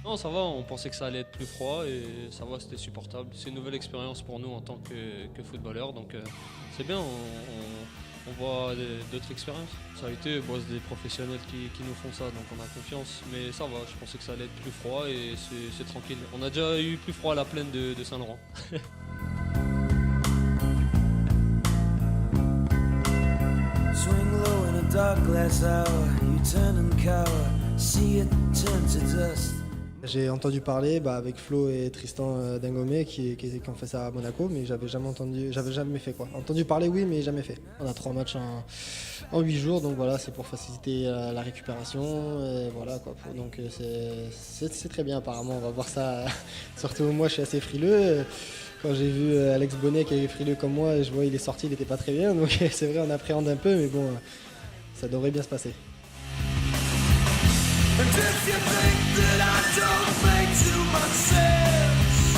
Non, ça va, on pensait que ça allait être plus froid et ça va, c'était supportable. C'est une nouvelle expérience pour nous en tant que footballeurs, donc c'est bien, on voit d'autres expériences. Ça a été, bon, c'est des professionnels qui nous font ça, donc on a confiance, mais ça va, je pensais que ça allait être plus froid et c'est tranquille. On a déjà eu plus froid à la plaine de Saint-Laurent. Swing low in a dark glass hour, you turn and cower, see it turn to dust. J'ai entendu parler avec Flo et Tristan Dengomé qui ont fait ça à Monaco, mais j'avais jamais fait quoi. Entendu parler oui, mais jamais fait. On a 3 matchs en 8 jours, donc voilà, c'est pour faciliter la récupération, et voilà quoi. Donc c'est très bien apparemment, on va voir ça. Surtout moi je suis assez frileux. Quand j'ai vu Alex Bonnet qui est frileux comme moi, je vois il est sorti, il n'était pas très bien, donc c'est vrai on appréhende un peu, mais bon, ça devrait bien se passer. And if you think that I don't make too much sense,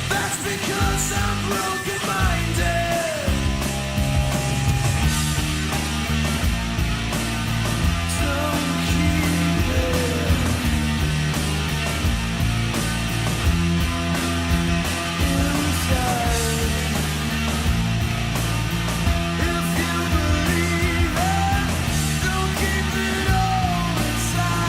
that's because I'm broken-minded. Don't keep it inside. If you believe it, don't keep it all inside.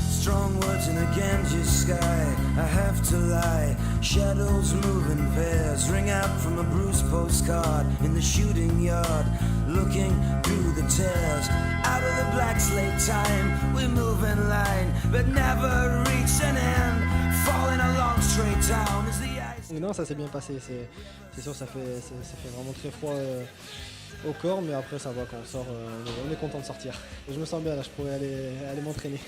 Strong words in a Ganges sky, I have to lie. Shadows move in pairs, ring out from a bruised postcard in the shooting yard, looking through the tears. Out of the black slate time, we move in line, but never reach an end, falling along straight down as the ice. Non, ça s'est bien passé, c'est sûr, ça fait vraiment très froid au corps, mais après ça va, quand on sort, on est content de sortir. Je me sens bien là, je pourrais aller m'entraîner.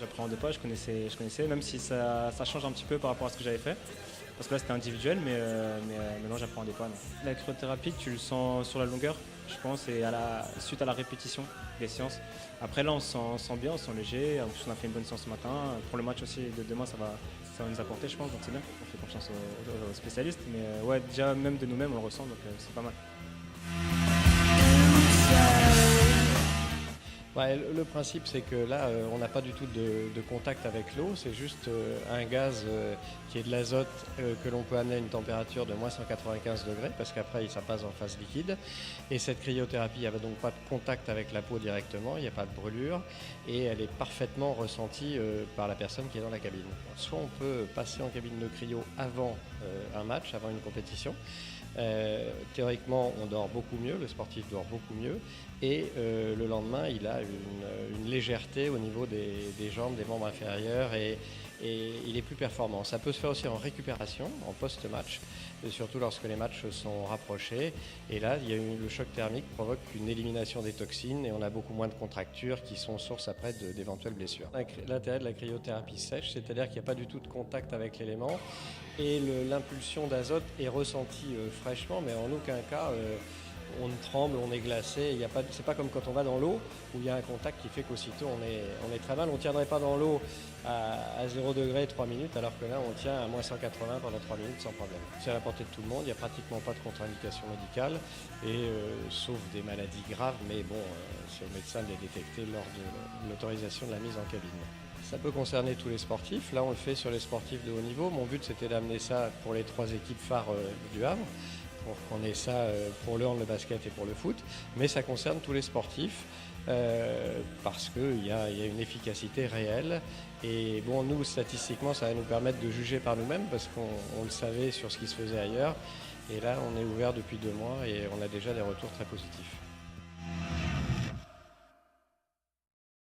J'appréhendais pas, je connaissais, même si ça change un petit peu par rapport à ce que j'avais fait. Parce que là c'était individuel, mais non, j'appréhendais pas. Non. La cryothérapie, tu le sens sur la longueur, je pense, et suite à la répétition des séances. Après là on se sent bien, on se sent léger, en plus on a fait une bonne séance ce matin. Pour le match aussi de demain ça va nous apporter, je pense, donc c'est bien. On fait confiance aux spécialistes, mais ouais, déjà même de nous-mêmes on le ressent, donc c'est pas mal. Ouais, le principe, c'est que là, on n'a pas du tout de contact avec l'eau, c'est juste un gaz qui est de l'azote que l'on peut amener à une température de moins 195 degrés, parce qu'après, ça passe en phase liquide. Et cette cryothérapie, il n'y a donc pas de contact avec la peau directement, il n'y a pas de brûlure, et elle est parfaitement ressentie par la personne qui est dans la cabine. Soit on peut passer en cabine de cryo avant un match, avant une compétition. Théoriquement, on dort beaucoup mieux, le sportif dort beaucoup mieux, et le lendemain, il a une légèreté au niveau des jambes, des membres inférieurs, et il est plus performant. Ça peut se faire aussi en récupération, en post-match, surtout lorsque les matchs sont rapprochés. Et là, le choc thermique provoque une élimination des toxines et on a beaucoup moins de contractures qui sont source après d'éventuelles blessures. L'intérêt de la cryothérapie sèche, c'est-à-dire qu'il n'y a pas du tout de contact avec l'élément et l'impulsion d'azote est ressentie fraîchement, mais en aucun cas on tremble, on est glacé. C'est pas comme quand on va dans l'eau où il y a un contact qui fait qu'aussitôt on est très mal. On ne tiendrait pas dans l'eau à 0 degré 3 minutes, alors que là on tient à moins 180 pendant 3 minutes sans problème. C'est à la portée de tout le monde, il n'y a pratiquement pas de contre-indication médicale, et sauf des maladies graves, mais bon, c'est au médecin de les détecter lors de l'autorisation de la mise en cabine. Ça peut concerner tous les sportifs. Là, on le fait sur les sportifs de haut niveau. Mon but, c'était d'amener ça pour les 3 équipes phares du Havre, pour qu'on ait ça pour le hand, le basket et pour le foot. Mais ça concerne tous les sportifs parce qu'il y a une efficacité réelle. Et bon, nous, statistiquement, ça va nous permettre de juger par nous-mêmes parce qu'on le savait sur ce qui se faisait ailleurs. Et là, on est ouvert depuis 2 mois et on a déjà des retours très positifs.